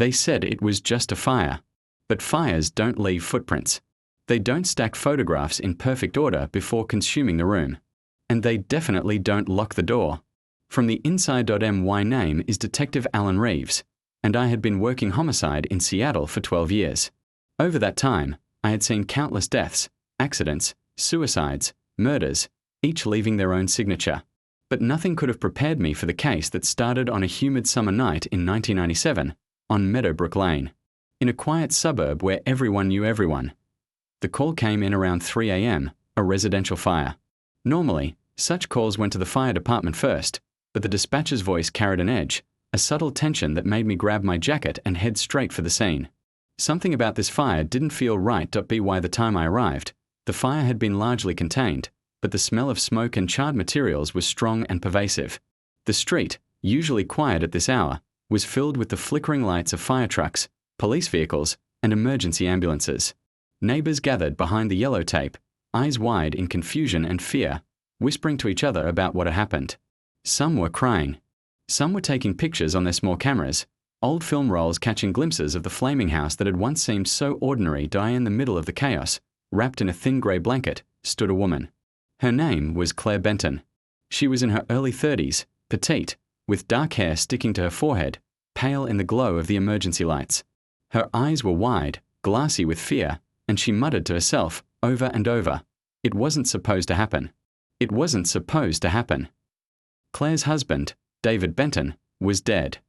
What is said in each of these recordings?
They said it was just a fire. But fires don't leave footprints. They don't stack photographs in perfect order before consuming the room. And they definitely don't lock the door. From the inside.my name is Detective Alan Reeves, and I had been working homicide in Seattle for 12 years. Over that time, I had seen countless deaths, accidents, suicides, murders, each leaving their own signature. But nothing could have prepared me for the case that started on a humid summer night in 1997 on Meadowbrook Lane, in a quiet suburb where everyone knew everyone. The call came in around 3 a.m., a residential fire. Normally, such calls went to the fire department first, but the dispatcher's voice carried an edge, a subtle tension that made me grab my jacket and head straight for the scene. Something about this fire didn't feel right. By the time I arrived, the fire had been largely contained, but the smell of smoke and charred materials was strong and pervasive. The street, usually quiet at this hour, was filled with the flickering lights of fire trucks, police vehicles, and emergency ambulances. Neighbors gathered behind the yellow tape, eyes wide in confusion and fear, whispering to each other about what had happened. Some were crying. Some were taking pictures on their small cameras, old film rolls catching glimpses of the flaming house that had once seemed so ordinary. In the middle of the chaos, wrapped in a thin grey blanket, stood a woman. Her name was Claire Benton. She was in her early 30s, petite, with dark hair sticking to her forehead, pale in the glow of the emergency lights. Her eyes were wide, glassy with fear, and she muttered to herself, over and over, "It wasn't supposed to happen. It wasn't supposed to happen." Claire's husband, David Benton, was dead.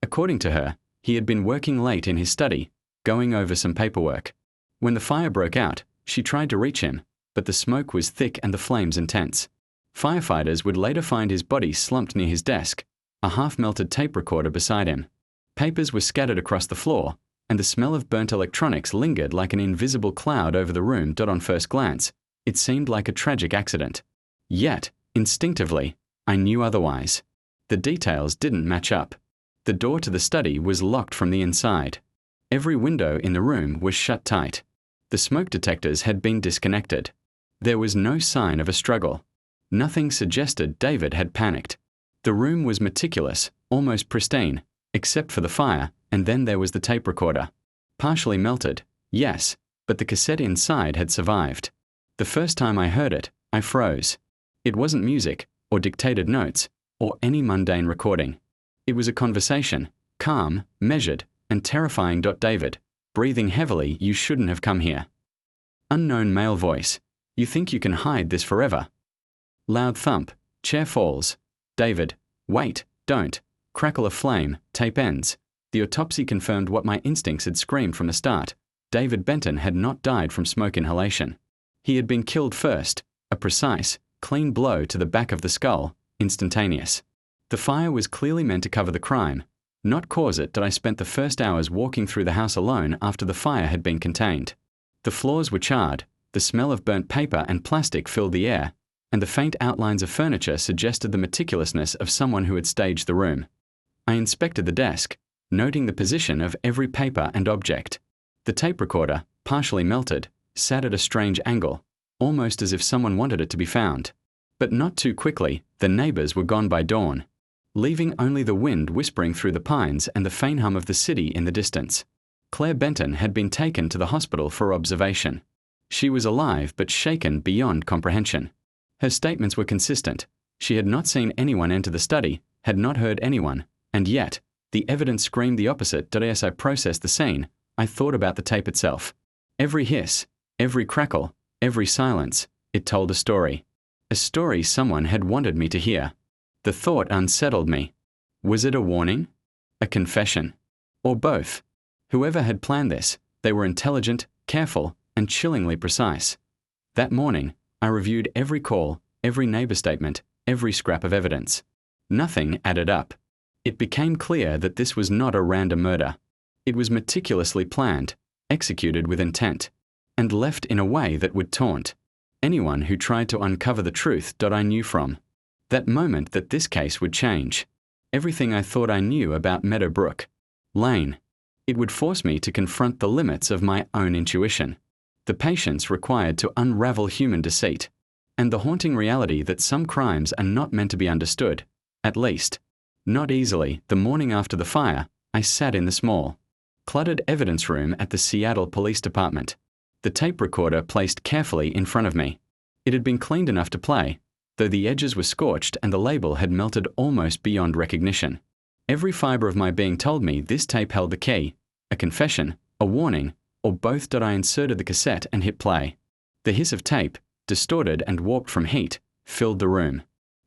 According to her, he had been working late in his study, going over some paperwork. When the fire broke out, she tried to reach him, but the smoke was thick and the flames intense. Firefighters would later find his body slumped near his desk, a half-melted tape recorder beside him. Papers were scattered across the floor, and the smell of burnt electronics lingered like an invisible cloud over the room. On first glance, it seemed like a tragic accident. Yet, instinctively, I knew otherwise. The details didn't match up. The door to the study was locked from the inside. Every window in the room was shut tight. The smoke detectors had been disconnected. There was no sign of a struggle. Nothing suggested David had panicked. The room was meticulous, almost pristine, except for the fire, and then there was the tape recorder. Partially melted, yes, but the cassette inside had survived. The first time I heard it, I froze. It wasn't music, or dictated notes, or any mundane recording. It was a conversation, calm, measured, and terrifying. David, breathing heavily, "You shouldn't have come here." Unknown male voice, "You think you can hide this forever?" Loud thump, chair falls. David, "Wait, don't." Crackle of flame, tape ends. The autopsy confirmed what my instincts had screamed from the start. David Benton had not died from smoke inhalation. He had been killed first, a precise, clean blow to the back of the skull, instantaneous. The fire was clearly meant to cover the crime, not cause it. I spent the first hours walking through the house alone after the fire had been contained. The floors were charred, the smell of burnt paper and plastic filled the air, and the faint outlines of furniture suggested the meticulousness of someone who had staged the room. I inspected the desk, noting the position of every paper and object. The tape recorder, partially melted, sat at a strange angle, almost as if someone wanted it to be found. But not too quickly, the neighbors were gone by dawn, leaving only the wind whispering through the pines and the faint hum of the city in the distance. Claire Benton had been taken to the hospital for observation. She was alive but shaken beyond comprehension. Her statements were consistent. She had not seen anyone enter the study, had not heard anyone, and yet, the evidence screamed the opposite. As I processed the scene, I thought about the tape itself. Every hiss, every crackle, every silence, it told a story. A story someone had wanted me to hear. The thought unsettled me. Was it a warning? A confession? Or both? Whoever had planned this, they were intelligent, careful, and chillingly precise. That morning, I reviewed every call, every neighbor statement, every scrap of evidence. Nothing added up. It became clear that this was not a random murder. It was meticulously planned, executed with intent, and left in a way that would taunt anyone who tried to uncover the truth. I knew from that moment that this case would change everything I thought I knew about Meadowbrook Lane. It would force me to confront the limits of my own intuition, the patience required to unravel human deceit, and the haunting reality that some crimes are not meant to be understood, at least, not easily. The morning after the fire, I sat in the small, Cluttered evidence room at the Seattle Police Department. The tape recorder placed carefully in front of me. It had been cleaned enough to play, though the edges were scorched and the label had melted almost beyond recognition. Every fiber of my being told me this tape held the key, a confession, a warning, or both. I inserted the cassette and hit play. The hiss of tape, distorted and warped from heat, filled the room.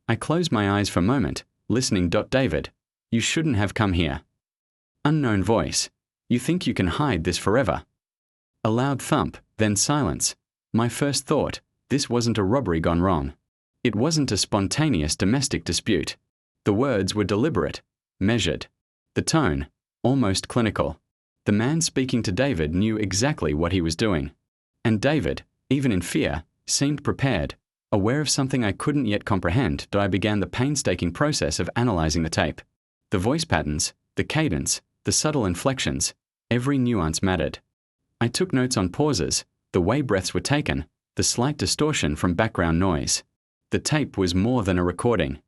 I closed my eyes for a moment, listening. David, you shouldn't have come here. Unknown voice. You think you can hide this forever? A loud thump, then silence. My first thought, this wasn't a robbery gone wrong. It wasn't a spontaneous domestic dispute. The words were deliberate, measured. The tone, almost clinical. The man speaking to David knew exactly what he was doing. And David, even in fear, seemed prepared, aware of something I couldn't yet comprehend. I began the painstaking process of analyzing the tape. The voice patterns, the cadence, the subtle inflections, every nuance mattered. I took notes on pauses, the way breaths were taken, the slight distortion from background noise. The tape was more than a recording.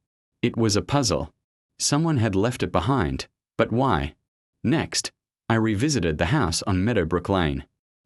It was a puzzle. Someone had left it behind, but why? Next, I revisited the house on Meadowbrook Lane.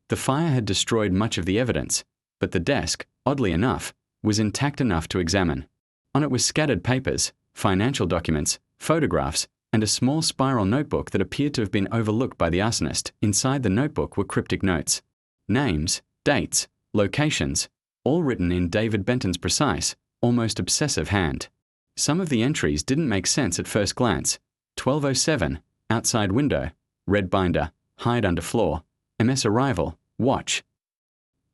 The fire had destroyed much of the evidence, but the desk, oddly enough, was intact enough to examine. On it were scattered papers, financial documents, photographs, and a small spiral notebook that appeared to have been overlooked by the arsonist. Inside the notebook were cryptic notes. Names, dates, locations, all written in David Benton's precise, almost obsessive hand. Some of the entries didn't make sense at first glance. 12:07, outside window, red binder, hide under floor, MS arrival, watch.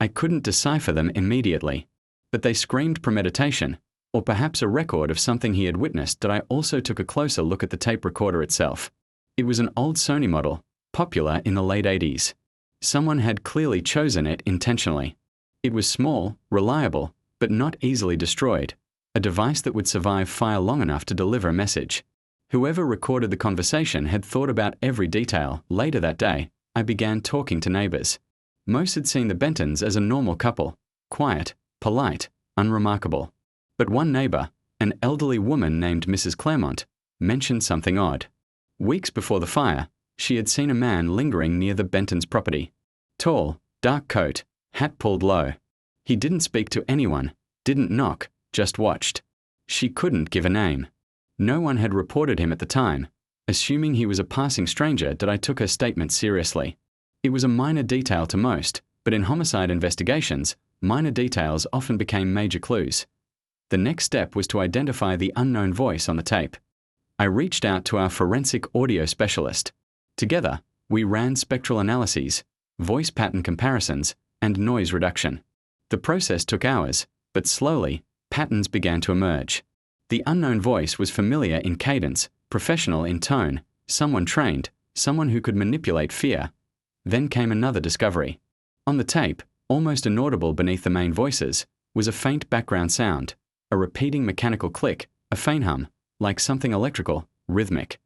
I couldn't decipher them immediately, but they screamed premeditation, or perhaps a record of something he had witnessed. I also took a closer look at the tape recorder itself. It was an old Sony model, popular in the late 80s. Someone had clearly chosen it intentionally. It was small, reliable, but not easily destroyed, a device that would survive fire long enough to deliver a message. Whoever recorded the conversation had thought about every detail. Later that day, I began talking to neighbors. Most had seen the Bentons as a normal couple, quiet, polite, unremarkable. But one neighbor, an elderly woman named Mrs. Claremont, mentioned something odd. Weeks before the fire, she had seen a man lingering near the Bentons' property. Tall, dark coat, hat pulled low. He didn't speak to anyone, didn't knock, just watched. She couldn't give a name. No one had reported him at the time. Assuming he was a passing stranger, I took her statement seriously. It was a minor detail to most, but in homicide investigations, minor details often became major clues. The next step was to identify the unknown voice on the tape. I reached out to our forensic audio specialist. Together, we ran spectral analyses, voice pattern comparisons, and noise reduction. The process took hours, but slowly, patterns began to emerge. The unknown voice was familiar in cadence, professional in tone, someone trained, someone who could manipulate fear. Then came another discovery. On the tape, almost inaudible beneath the main voices, was a faint background sound, a repeating mechanical click, a faint hum, like something electrical, rhythmic.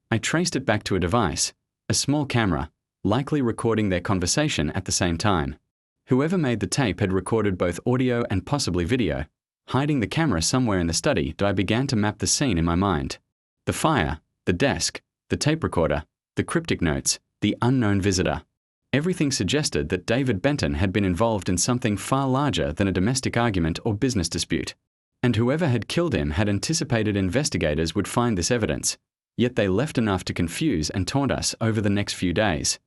I traced it back to a device, a small camera, likely recording their conversation at the same time. Whoever made the tape had recorded both audio and possibly video. Hiding the camera somewhere in the study, I began to map the scene in my mind. The fire, the desk, the tape recorder, the cryptic notes, the unknown visitor. Everything suggested that David Benton had been involved in something far larger than a domestic argument or business dispute. And whoever had killed him had anticipated investigators would find this evidence, yet they left enough to confuse and taunt us over the next few days.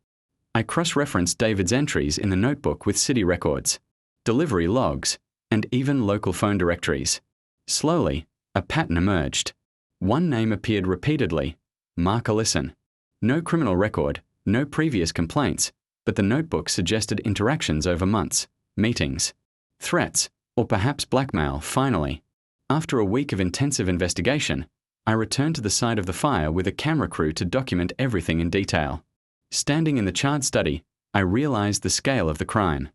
I cross-referenced David's entries in the notebook with city records, delivery logs, and even local phone directories. Slowly, a pattern emerged. One name appeared repeatedly, Mark Ellison. No criminal record, no previous complaints, but the notebook suggested interactions over months, meetings, threats, or perhaps blackmail. Finally, after a week of intensive investigation, I returned to the site of the fire with a camera crew to document everything in detail. Standing in the charred study, I realized the scale of the crime.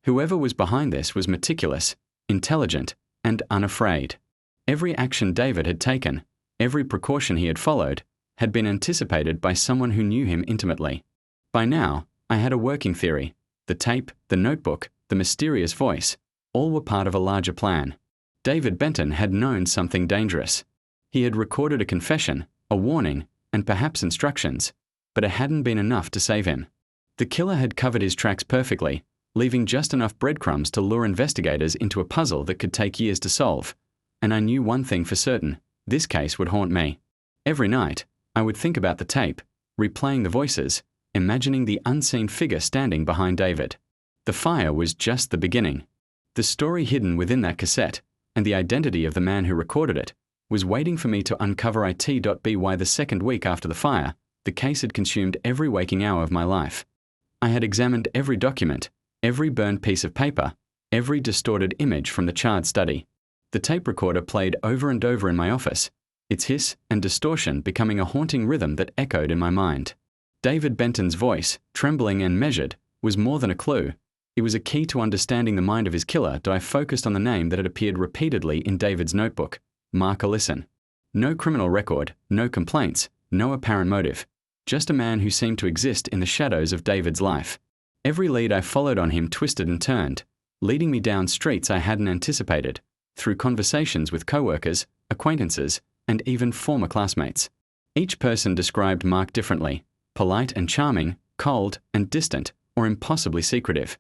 Whoever was behind this was meticulous, intelligent, and unafraid. Every action David had taken, every precaution he had followed, had been anticipated by someone who knew him intimately. By now, I had a working theory. The tape, the notebook, the mysterious voice, all were part of a larger plan. David Benton had known something dangerous. He had recorded a confession, a warning, and perhaps instructions. but it hadn't been enough to save him. The killer had covered his tracks perfectly, leaving just enough breadcrumbs to lure investigators into a puzzle that could take years to solve. And I knew one thing for certain: this case would haunt me. Every night, I would think about the tape, replaying the voices, imagining the unseen figure standing behind David. The fire was just the beginning. The story hidden within that cassette, and the identity of the man who recorded it, was waiting for me to uncover. It.by the second week after the fire, the case had consumed every waking hour of my life. I had examined every document, every burned piece of paper, every distorted image from the charred study. The tape recorder played over and over in my office, its hiss and distortion becoming a haunting rhythm that echoed in my mind. David Benton's voice, trembling and measured, was more than a clue. It was a key to understanding the mind of his killer. I focused on the name that had appeared repeatedly in David's notebook: Mark Ellison. No criminal record, no complaints, no apparent motive. Just a man who seemed to exist in the shadows of David's life. Every lead I followed on him twisted and turned, leading me down streets I hadn't anticipated, through conversations with coworkers, acquaintances, and even former classmates. Each person described Mark differently: polite and charming, cold and distant, or impossibly secretive.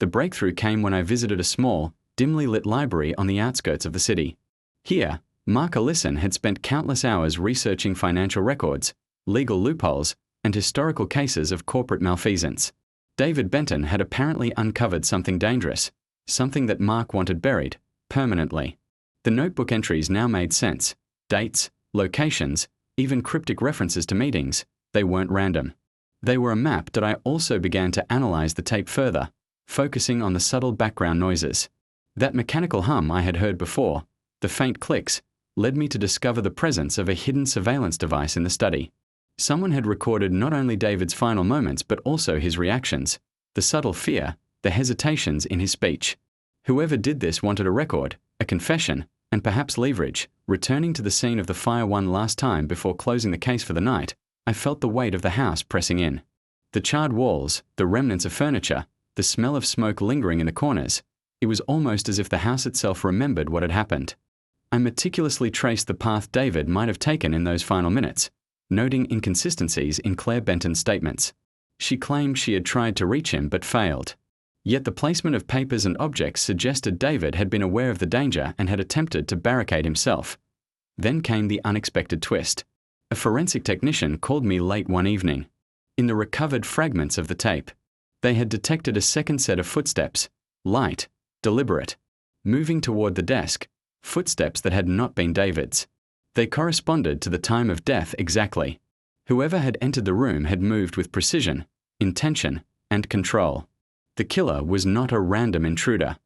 The breakthrough came when I visited a small, dimly lit library on the outskirts of the city. Here, Mark Ellison had spent countless hours researching financial records, legal loopholes, and historical cases of corporate malfeasance. David Benton had apparently uncovered something dangerous, something that Mark wanted buried, permanently. The notebook entries now made sense: dates, locations, even cryptic references to meetings. They weren't random. They were a map. That I also began to analyze the tape further, focusing on the subtle background noises. That mechanical hum I had heard before, the faint clicks, led me to discover the presence of a hidden surveillance device in the study. Someone had recorded not only David's final moments but also his reactions, the subtle fear, the hesitations in his speech. Whoever did this wanted a record, a confession, and perhaps leverage. Returning to the scene of the fire one last time before closing the case for the night, I felt the weight of the house pressing in. The charred walls, the remnants of furniture, the smell of smoke lingering in the corners. It was almost as if the house itself remembered what had happened. I meticulously traced the path David might have taken in those final minutes, noting inconsistencies in Claire Benton's statements. She claimed she had tried to reach him but failed. Yet the placement of papers and objects suggested David had been aware of the danger and had attempted to barricade himself. Then came the unexpected twist. A forensic technician called me late one evening. In the recovered fragments of the tape, they had detected a second set of footsteps, light, deliberate, moving toward the desk, footsteps that had not been David's. They corresponded to the time of death exactly. Whoever had entered the room had moved with precision, intention, and control. The killer was not a random intruder.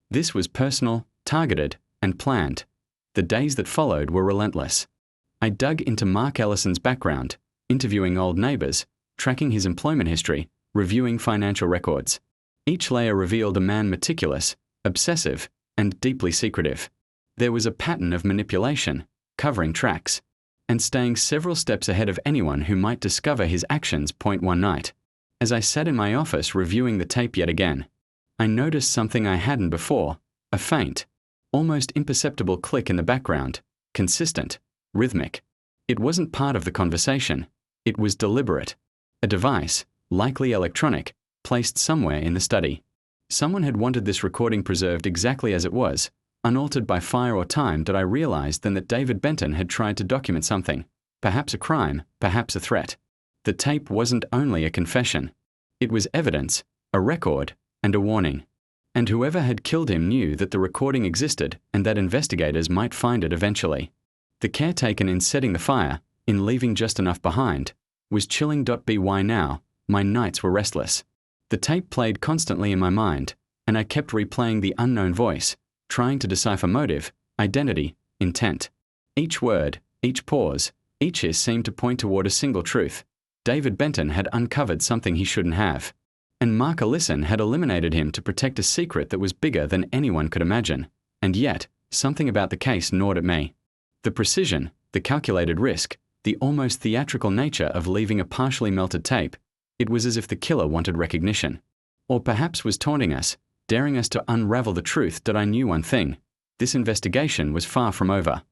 This was personal, targeted, and planned. The days that followed were relentless. I dug into Mark Ellison's background, interviewing old neighbors, tracking his employment history, reviewing financial records. Each layer revealed a man meticulous, obsessive, and deeply secretive. There was a pattern of manipulation, covering tracks, and staying several steps ahead of anyone who might discover his actions. One night, as I sat in my office reviewing the tape yet again, I noticed something I hadn't before: a faint, almost imperceptible click in the background, consistent, rhythmic. It wasn't part of the conversation. It was deliberate. A device, likely electronic, placed somewhere in the study. Someone had wanted this recording preserved exactly as it was, unaltered by fire or time. I realized then that David Benton had tried to document something, perhaps a crime, perhaps a threat. The tape wasn't only a confession. It was evidence, a record, and a warning. And whoever had killed him knew that the recording existed and that investigators might find it eventually. The care taken in setting the fire, in leaving just enough behind, was chilling. By now, my nights were restless. The tape played constantly in my mind, and I kept replaying the unknown voice, trying to decipher motive, identity, intent. Each word, each pause, each hiss seemed to point toward a single truth. David Benton had uncovered something he shouldn't have. And Mark Ellison had eliminated him to protect a secret that was bigger than anyone could imagine. And yet, something about the case gnawed at me. The precision, the calculated risk, the almost theatrical nature of leaving a partially melted tape. It was as if the killer wanted recognition. Or perhaps was taunting us, daring us to unravel the truth. I knew one thing: this investigation was far from over.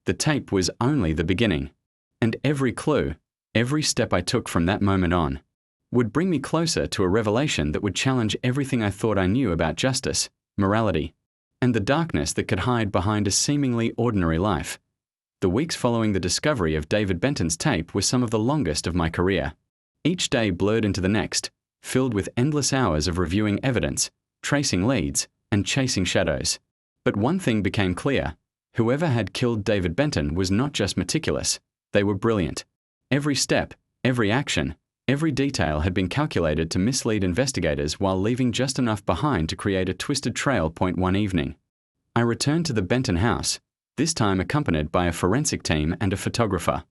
The tape was only the beginning. And every clue, Every step I took from that moment on would bring me closer to a revelation that would challenge everything I thought I knew about justice, morality, and the darkness that could hide behind a seemingly ordinary life. The weeks following the discovery of David Benton's tape were some of the longest of my career. Each day blurred into the next, filled with endless hours of reviewing evidence, tracing leads, and chasing shadows. But one thing became clear: whoever had killed David Benton was not just meticulous, they were brilliant. Every step, every action, every detail had been calculated to mislead investigators while leaving just enough behind to create a twisted trail. One evening, I returned to the Benton house, this time accompanied by a forensic team and a photographer.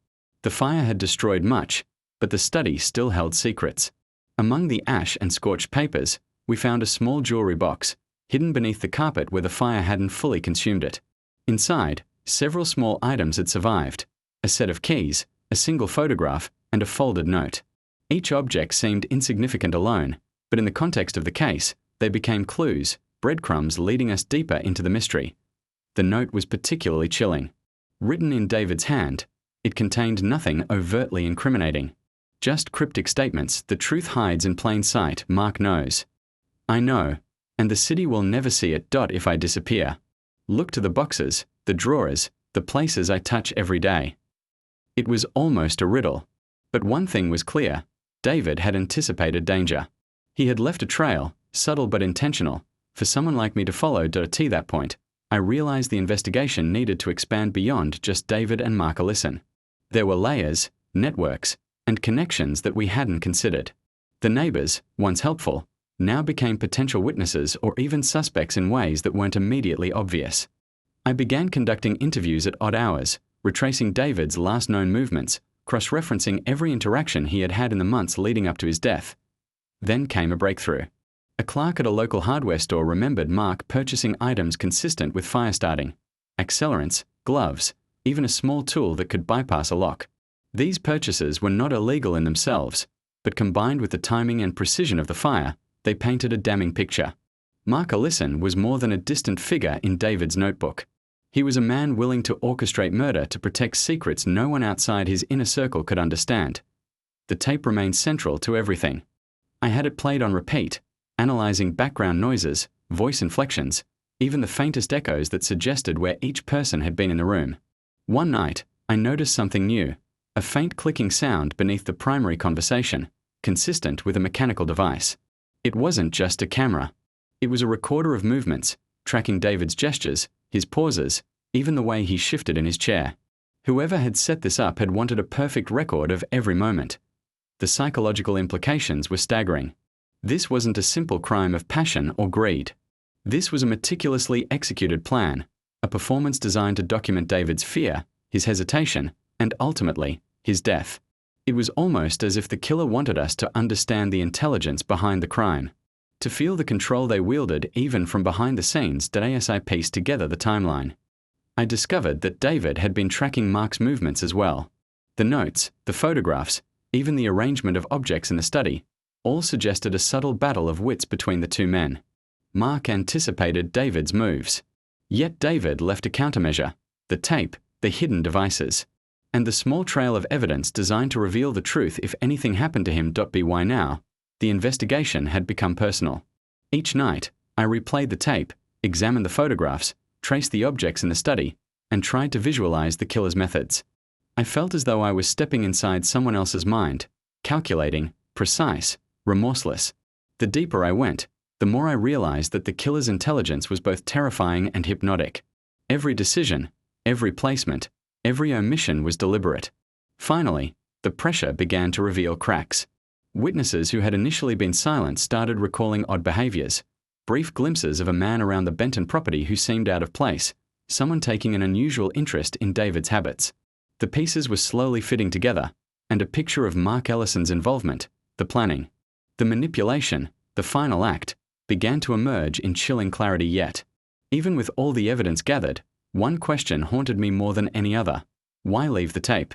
The fire had destroyed much, but the study still held secrets. Among the ash and scorched papers, we found a small jewelry box, hidden beneath the carpet where the fire hadn't fully consumed it. Inside, several small items had survived: a set of keys, a single photograph, and a folded note. Each object seemed insignificant alone, but in the context of the case, they became clues, breadcrumbs leading us deeper into the mystery. The note was particularly chilling. Written in David's hand, it contained nothing overtly incriminating. Just cryptic statements: "The truth hides in plain sight, Mark knows. I know, and the city will never see it. If I disappear, look to the boxes, the drawers, the places I touch every day." It was almost a riddle. But one thing was clear: David had anticipated danger. He had left a trail, subtle but intentional, for someone like me to follow. At that point, I realized the investigation needed to expand beyond just David and Mark Ellison. There were layers, networks, and connections that we hadn't considered. The neighbors, once helpful, now became potential witnesses or even suspects in ways that weren't immediately obvious. I began conducting interviews at odd hours, retracing David's last known movements, cross-referencing every interaction he had had in the months leading up to his death. Then came a breakthrough. A clerk at a local hardware store remembered Mark purchasing items consistent with fire starting: accelerants, gloves, even a small tool that could bypass a lock. These purchases were not illegal in themselves, but combined with the timing and precision of the fire, they painted a damning picture. Mark Ellison was more than a distant figure in David's notebook. He was a man willing to orchestrate murder to protect secrets no one outside his inner circle could understand. The tape remained central to everything. I had it played on repeat, analyzing background noises, voice inflections, even the faintest echoes that suggested where each person had been in the room. One night, I noticed something new: a faint clicking sound beneath the primary conversation, consistent with a mechanical device. It wasn't just a camera. It was a recorder of movements, tracking David's gestures, his pauses, even the way he shifted in his chair. Whoever had set this up had wanted a perfect record of every moment. The psychological implications were staggering. This wasn't a simple crime of passion or greed. This was a meticulously executed plan, a performance designed to document David's fear, his hesitation, and ultimately, his death. It was almost as if the killer wanted us to understand the intelligence behind the crime, to feel the control they wielded even from behind the scenes. As I pieced together the timeline, I discovered that David had been tracking Mark's movements as well. The notes, the photographs, even the arrangement of objects in the study, all suggested a subtle battle of wits between the two men. Mark anticipated David's moves. Yet David left a countermeasure: the tape, the hidden devices, and the small trail of evidence designed to reveal the truth if anything happened to him. By now, the investigation had become personal. Each night, I replayed the tape, examined the photographs, traced the objects in the study, and tried to visualize the killer's methods. I felt as though I was stepping inside someone else's mind, calculating, precise, remorseless. The deeper I went, the more I realized that the killer's intelligence was both terrifying and hypnotic. Every decision, every placement, every omission was deliberate. Finally, the pressure began to reveal cracks. Witnesses who had initially been silent started recalling odd behaviors, brief glimpses of a man around the Benton property who seemed out of place, someone taking an unusual interest in David's habits. The pieces were slowly fitting together, and a picture of Mark Ellison's involvement, the planning, the manipulation, the final act, began to emerge in chilling clarity. Yet, even with all the evidence gathered, one question haunted me more than any other: why leave the tape?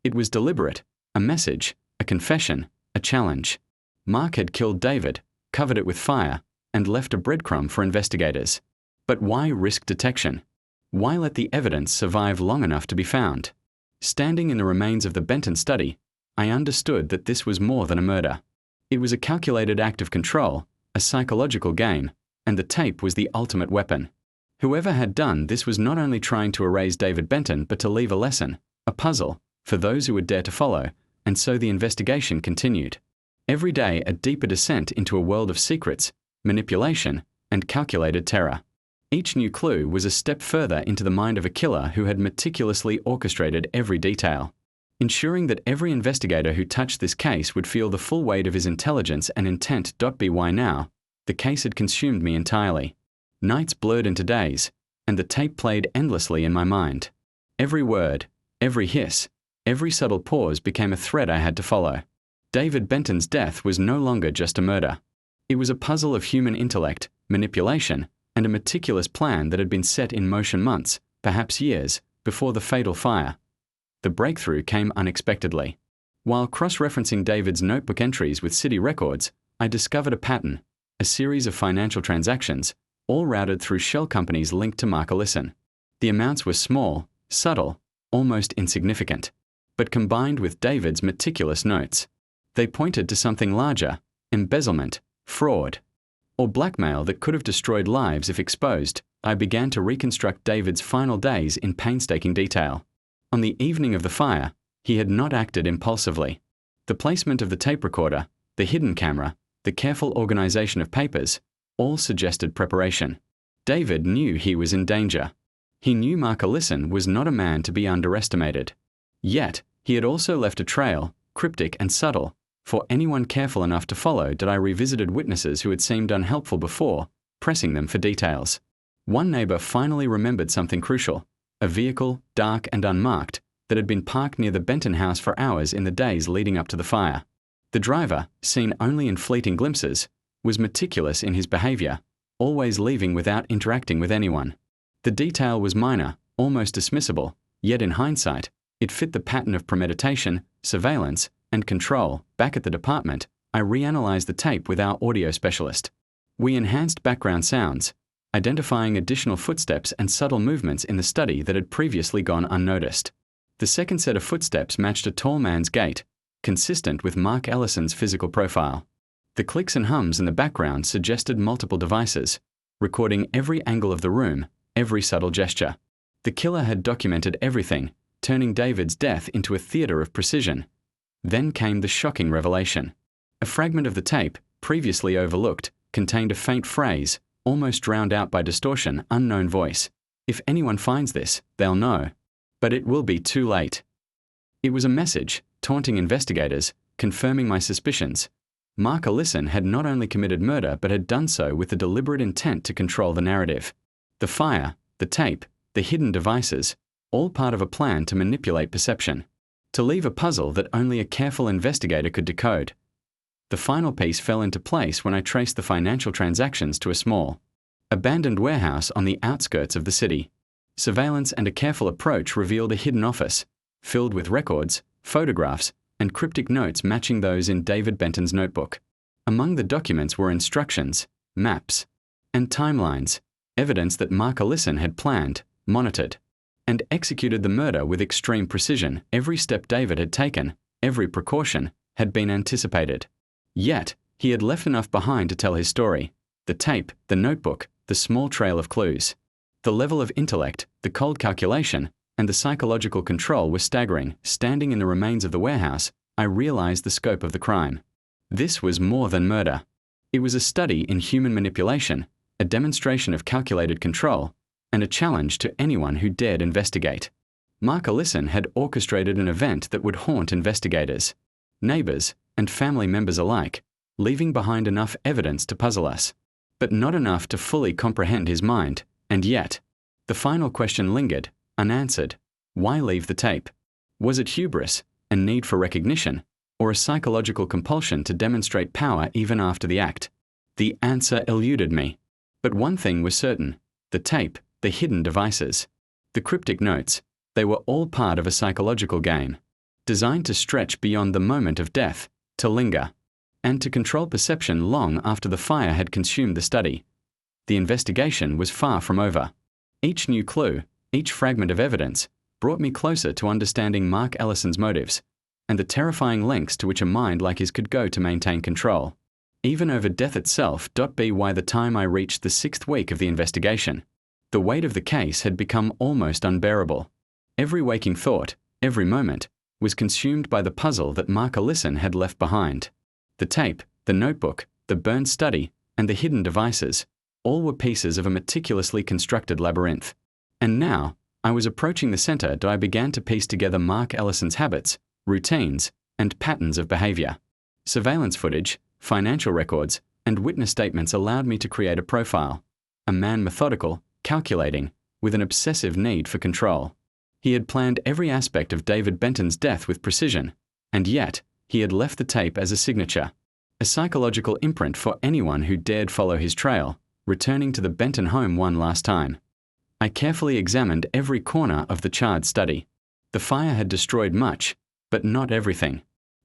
It was deliberate, a message, a confession, a challenge. Mark had killed David, covered it with fire, and left a breadcrumb for investigators. But why risk detection? Why let the evidence survive long enough to be found? Standing in the remains of the Benton study, I understood that this was more than a murder. It was a calculated act of control, a psychological game, and the tape was the ultimate weapon. Whoever had done this was not only trying to erase David Benton, but to leave a lesson, a puzzle, for those who would dare to follow, and so the investigation continued. Every day a deeper descent into a world of secrets, manipulation, and calculated terror. Each new clue was a step further into the mind of a killer who had meticulously orchestrated every detail, ensuring that every investigator who touched this case would feel the full weight of his intelligence and intent. Why now? The case had consumed me entirely. Nights blurred into days, and the tape played endlessly in my mind. Every word, every hiss, every subtle pause became a thread I had to follow. David Benton's death was no longer just a murder. It was a puzzle of human intellect, manipulation, and a meticulous plan that had been set in motion months, perhaps years, before the fatal fire. The breakthrough came unexpectedly. While cross-referencing David's notebook entries with city records, I discovered a pattern, a series of financial transactions, all routed through shell companies linked to Mark Ellison. The amounts were small, subtle, almost insignificant, but combined with David's meticulous notes, they pointed to something larger: embezzlement, fraud, or blackmail that could have destroyed lives if exposed. I began to reconstruct David's final days in painstaking detail. On the evening of the fire, he had not acted impulsively. The placement of the tape recorder, the hidden camera, the careful organization of papers, all suggested preparation. David knew he was in danger. He knew Mark Ellison was not a man to be underestimated. Yet, he had also left a trail, cryptic and subtle, for anyone careful enough to follow. I revisited witnesses who had seemed unhelpful before, pressing them for details. One neighbor finally remembered something crucial: a vehicle, dark and unmarked, that had been parked near the Benton house for hours in the days leading up to the fire. The driver, seen only in fleeting glimpses, was meticulous in his behavior, always leaving without interacting with anyone. The detail was minor, almost dismissible, yet in hindsight, it fit the pattern of premeditation, surveillance, and control. Back at the department, I reanalyzed the tape with our audio specialist. We enhanced background sounds, identifying additional footsteps and subtle movements in the study that had previously gone unnoticed. The second set of footsteps matched a tall man's gait, consistent with Mark Ellison's physical profile. The clicks and hums in the background suggested multiple devices, recording every angle of the room, every subtle gesture. The killer had documented everything, turning David's death into a theater of precision. Then came the shocking revelation. A fragment of the tape, previously overlooked, contained a faint phrase, almost drowned out by distortion, unknown voice. If anyone finds this, they'll know. But it will be too late. It was a message, taunting investigators, confirming my suspicions. Mark Ellison had not only committed murder but had done so with the deliberate intent to control the narrative. The fire, the tape, the hidden devices, all part of a plan to manipulate perception, to leave a puzzle that only a careful investigator could decode. The final piece fell into place when I traced the financial transactions to a small, abandoned warehouse on the outskirts of the city. Surveillance and a careful approach revealed a hidden office, filled with records, photographs, and cryptic notes matching those in David Benton's notebook. Among the documents were instructions, maps, and timelines, evidence that Mark Ellison had planned, monitored, and executed the murder with extreme precision. Every step David had taken, every precaution, had been anticipated. Yet, he had left enough behind to tell his story: the tape, the notebook, the small trail of clues. The level of intellect, the cold calculation, and the psychological control were staggering. Standing in the remains of the warehouse, I realized the scope of the crime. This was more than murder. It was a study in human manipulation, a demonstration of calculated control, and a challenge to anyone who dared investigate. Mark Ellison had orchestrated an event that would haunt investigators, neighbors, and family members alike, leaving behind enough evidence to puzzle us, but not enough to fully comprehend his mind. And yet, the final question lingered, unanswered. Why leave the tape? Was it hubris, a need for recognition, or a psychological compulsion to demonstrate power even after the act? The answer eluded me. But one thing was certain: the tape, the hidden devices, the cryptic notes, they were all part of a psychological game, designed to stretch beyond the moment of death, to linger, and to control perception long after the fire had consumed the study. The investigation was far from over. Each new clue, each fragment of evidence, brought me closer to understanding Mark Ellison's motives, and the terrifying lengths to which a mind like his could go to maintain control. Even over death itself. By the time I reached the 6th week of the investigation, the weight of the case had become almost unbearable. Every waking thought, every moment, was consumed by the puzzle that Mark Ellison had left behind. The tape, the notebook, the burned study, and the hidden devices, all were pieces of a meticulously constructed labyrinth. And now, I was approaching the center that I began to piece together Mark Ellison's habits, routines, and patterns of behavior. Surveillance footage, financial records, and witness statements allowed me to create a profile. A man methodical, calculating, with an obsessive need for control. He had planned every aspect of David Benton's death with precision, and yet, he had left the tape as a signature, a psychological imprint for anyone who dared follow his trail, returning to the Benton home one last time. I carefully examined every corner of the charred study. The fire had destroyed much, but not everything.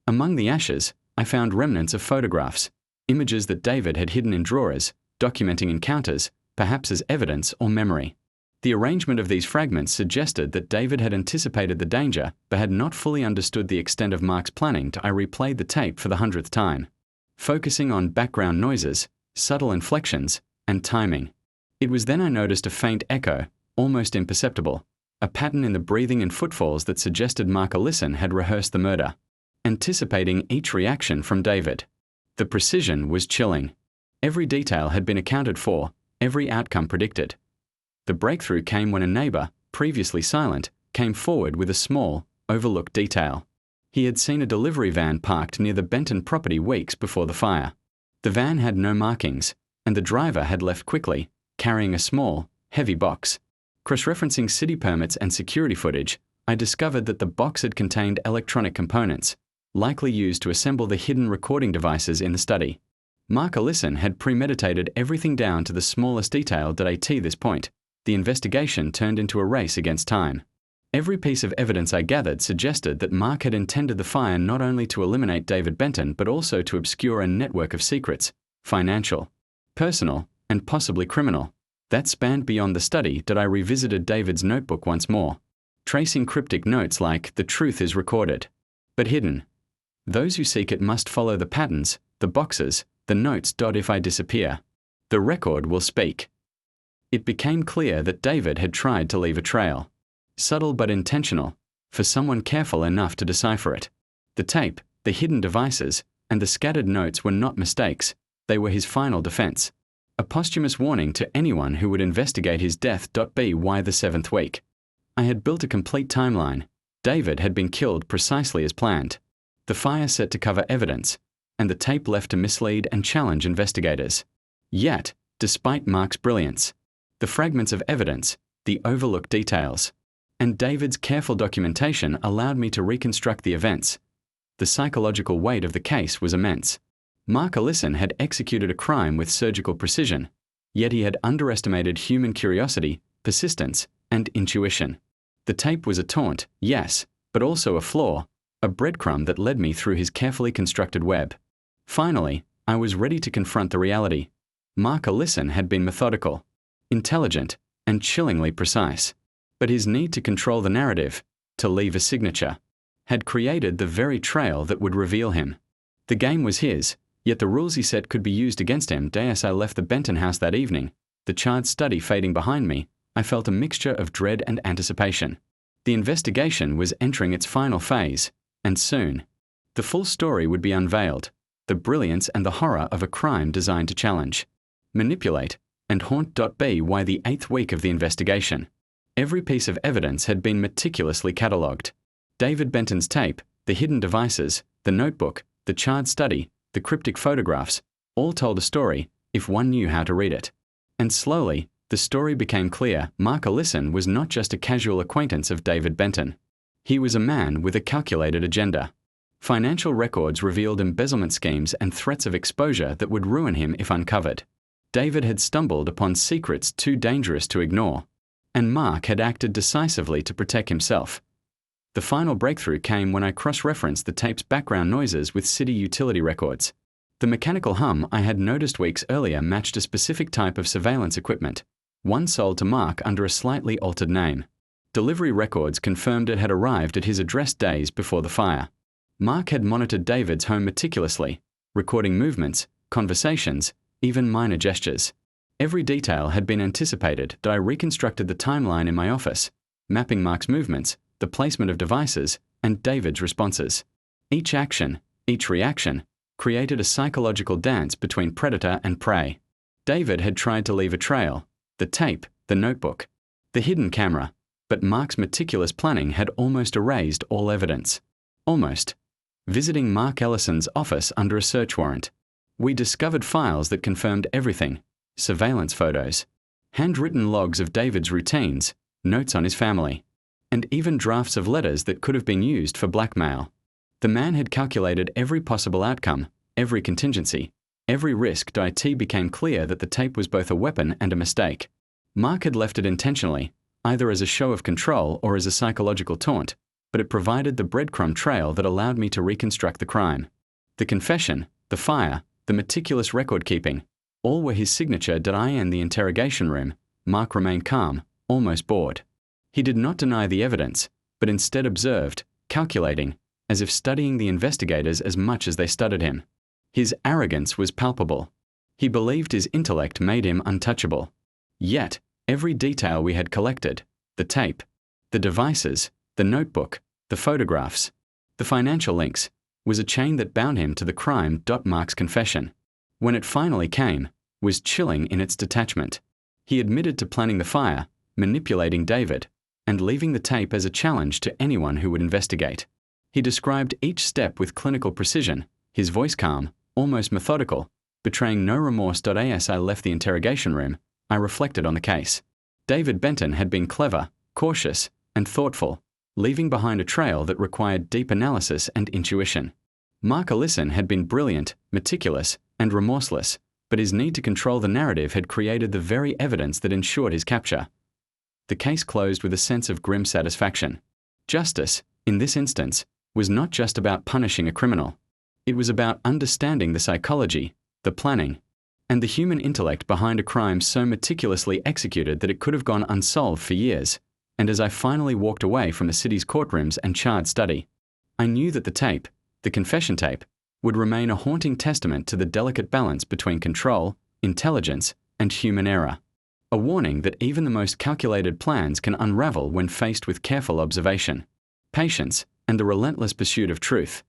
Among the ashes, I found remnants of photographs, images that David had hidden in drawers, documenting encounters, perhaps as evidence or memory. The arrangement of these fragments suggested that David had anticipated the danger but had not fully understood the extent of Mark's planning. I replayed the tape for the 100th time, focusing on background noises, subtle inflections, and timing. It was then I noticed a faint echo, almost imperceptible, a pattern in the breathing and footfalls that suggested Mark Ellison had rehearsed the murder, anticipating each reaction from David. The precision was chilling. Every detail had been accounted for, every outcome predicted. The breakthrough came when a neighbor, previously silent, came forward with a small, overlooked detail. He had seen a delivery van parked near the Benton property weeks before the fire. The van had no markings, and the driver had left quickly, carrying a small, heavy box. Cross-referencing city permits and security footage, I discovered that the box had contained electronic components, likely used to assemble the hidden recording devices in the study. Mark Ellison had premeditated everything down to the smallest detail. At this point, the investigation turned into a race against time. Every piece of evidence I gathered suggested that Mark had intended the fire not only to eliminate David Benton but also to obscure a network of secrets, financial, personal, and possibly criminal, that spanned beyond the study. I revisited David's notebook once more, tracing cryptic notes like, "The truth is recorded, but hidden. Those who seek it must follow the patterns, the boxes, the notes. If I disappear, the record will speak." It became clear that David had tried to leave a trail, subtle but intentional, for someone careful enough to decipher it. The tape, the hidden devices, and the scattered notes were not mistakes, they were his final defense. A posthumous warning to anyone who would investigate his death. By the 7th week, I had built a complete timeline. David had been killed precisely as planned. The fire set to cover evidence, and the tape left to mislead and challenge investigators. Yet, despite Mark's brilliance, the fragments of evidence, the overlooked details, and David's careful documentation allowed me to reconstruct the events. The psychological weight of the case was immense. Mark Ellison had executed a crime with surgical precision, yet he had underestimated human curiosity, persistence, and intuition. The tape was a taunt, yes, but also a flaw, a breadcrumb that led me through his carefully constructed web. Finally, I was ready to confront the reality. Mark Ellison had been methodical, intelligent, and chillingly precise. But his need to control the narrative, to leave a signature, had created the very trail that would reveal him. The game was his, yet the rules he set could be used against him. As I left the Benton house that evening, the charred study fading behind me, I felt a mixture of dread and anticipation. The investigation was entering its final phase, and soon, the full story would be unveiled, the brilliance and the horror of a crime designed to challenge, manipulate, and haunt. By the 8th week of the investigation, every piece of evidence had been meticulously catalogued. David Benton's tape, the hidden devices, the notebook, the charred study, the cryptic photographs, all told a story, if one knew how to read it. And slowly, the story became clear. Mark Ellison was not just a casual acquaintance of David Benton. He was a man with a calculated agenda. Financial records revealed embezzlement schemes and threats of exposure that would ruin him if uncovered. David had stumbled upon secrets too dangerous to ignore, and Mark had acted decisively to protect himself. The final breakthrough came when I cross-referenced the tape's background noises with city utility records. The mechanical hum I had noticed weeks earlier matched a specific type of surveillance equipment, one sold to Mark under a slightly altered name. Delivery records confirmed it had arrived at his address days before the fire. Mark had monitored David's home meticulously, recording movements, conversations, even minor gestures. Every detail had been anticipated. I reconstructed the timeline in my office, mapping Mark's movements, the placement of devices, and David's responses. Each action, each reaction, created a psychological dance between predator and prey. David had tried to leave a trail, the tape, the notebook, the hidden camera, but Mark's meticulous planning had almost erased all evidence. Almost. Visiting Mark Ellison's office under a search warrant, we discovered files that confirmed everything: surveillance photos, handwritten logs of David's routines, notes on his family, and even drafts of letters that could have been used for blackmail. The man had calculated every possible outcome, every contingency, every risk. It became clear that the tape was both a weapon and a mistake. Mark had left it intentionally, either as a show of control or as a psychological taunt, but it provided the breadcrumb trail that allowed me to reconstruct the crime. The confession, the fire, the meticulous record-keeping, all were his signature. In the interrogation room, Mark remained calm, almost bored. He did not deny the evidence, but instead observed, calculating, as if studying the investigators as much as they studied him. His arrogance was palpable. He believed his intellect made him untouchable. Yet, every detail we had collected, the tape, the devices, the notebook, the photographs, the financial links, was a chain that bound him to the crime. Mark's confession, when it finally came, was chilling in its detachment. He admitted to planning the fire, manipulating David, and leaving the tape as a challenge to anyone who would investigate. He described each step with clinical precision, his voice calm, almost methodical, betraying no remorse. As I left the interrogation room, I reflected on the case. David Benton had been clever, cautious, and thoughtful, leaving behind a trail that required deep analysis and intuition. Mark Ellison had been brilliant, meticulous, and remorseless, but his need to control the narrative had created the very evidence that ensured his capture. The case closed with a sense of grim satisfaction. Justice, in this instance, was not just about punishing a criminal. It was about understanding the psychology, the planning, and the human intellect behind a crime so meticulously executed that it could have gone unsolved for years. And as I finally walked away from the city's courtrooms and charred study, I knew that the tape, the confession tape, would remain a haunting testament to the delicate balance between control, intelligence, and human error. A warning that even the most calculated plans can unravel when faced with careful observation, patience, and the relentless pursuit of truth.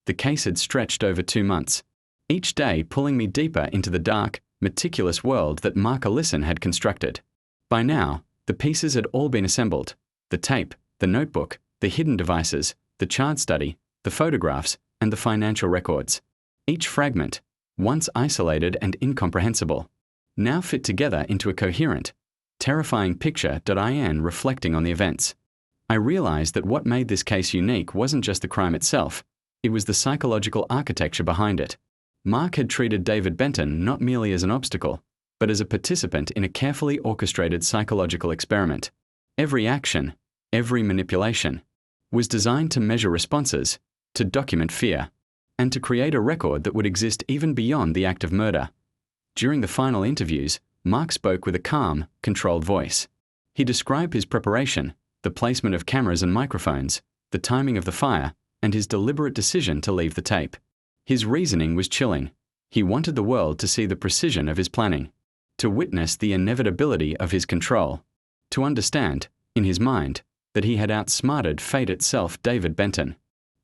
The case had stretched over 2 months, each day pulling me deeper into the dark, meticulous world that Mark Ellison had constructed. By now, the pieces had all been assembled: the tape, the notebook, the hidden devices, the charred study, the photographs, and the financial records. Each fragment, once isolated and incomprehensible, now fit together into a coherent, terrifying picture. Reflecting on the events, I realized that what made this case unique wasn't just the crime itself, it was the psychological architecture behind it. Mark had treated David Benton not merely as an obstacle, but as a participant in a carefully orchestrated psychological experiment. Every action, every manipulation, was designed to measure responses, to document fear, and to create a record that would exist even beyond the act of murder. During the final interviews, Mark spoke with a calm, controlled voice. He described his preparation, the placement of cameras and microphones, the timing of the fire, and his deliberate decision to leave the tape. His reasoning was chilling. He wanted the world to see the precision of his planning, to witness the inevitability of his control, to understand, in his mind, that he had outsmarted fate itself. David Benton,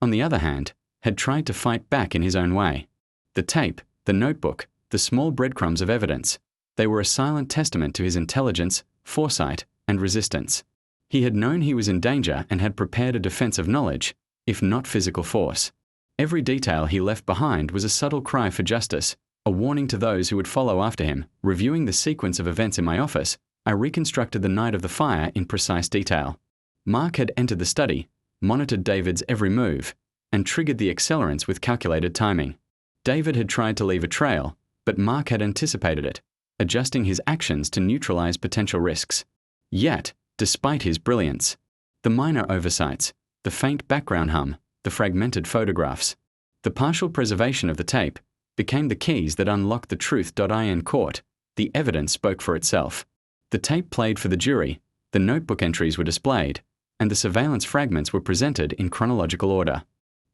on the other hand, had tried to fight back in his own way. The tape, the notebook, the small breadcrumbs of evidence, they were a silent testament to his intelligence, foresight, and resistance. He had known he was in danger and had prepared a defense of knowledge, if not physical force. Every detail he left behind was a subtle cry for justice, a warning to those who would follow after him. Reviewing the sequence of events in my office, I reconstructed the night of the fire in precise detail. Mark had entered the study, monitored David's every move, and triggered the accelerants with calculated timing. David had tried to leave a trail, but Mark had anticipated it, adjusting his actions to neutralize potential risks. Yet, despite his brilliance, the minor oversights, the faint background hum, the fragmented photographs, the partial preservation of the tape, became the keys that unlocked the truth. In court, the evidence spoke for itself. The tape played for the jury, the notebook entries were displayed, and the surveillance fragments were presented in chronological order.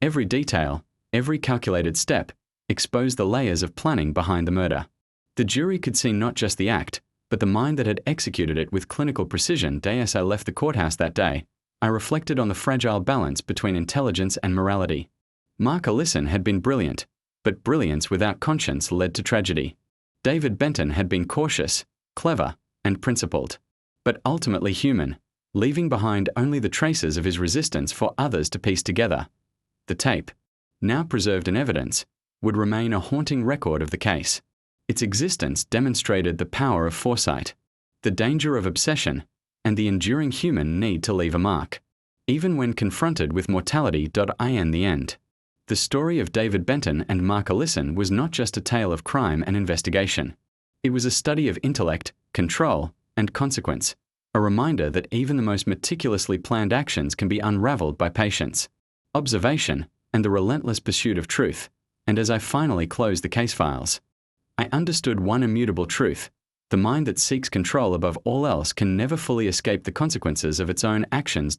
Every detail, every calculated step, exposed the layers of planning behind the murder. The jury could see not just the act, but the mind that had executed it with clinical precision. As I left the courthouse that day, I reflected on the fragile balance between intelligence and morality. Mark Ellison had been brilliant, but brilliance without conscience led to tragedy. David Benton had been cautious, clever, and principled, but ultimately human, leaving behind only the traces of his resistance for others to piece together. The tape, now preserved in evidence, would remain a haunting record of the case. Its existence demonstrated the power of foresight, the danger of obsession, and the enduring human need to leave a mark, even when confronted with mortality. In the end, the story of David Benton and Mark Ellison was not just a tale of crime and investigation. It was a study of intellect, control, and consequence, a reminder that even the most meticulously planned actions can be unraveled by patience, observation, and the relentless pursuit of truth. And as I finally closed the case files, I understood one immutable truth: the mind that seeks control above all else can never fully escape the consequences of its own actions.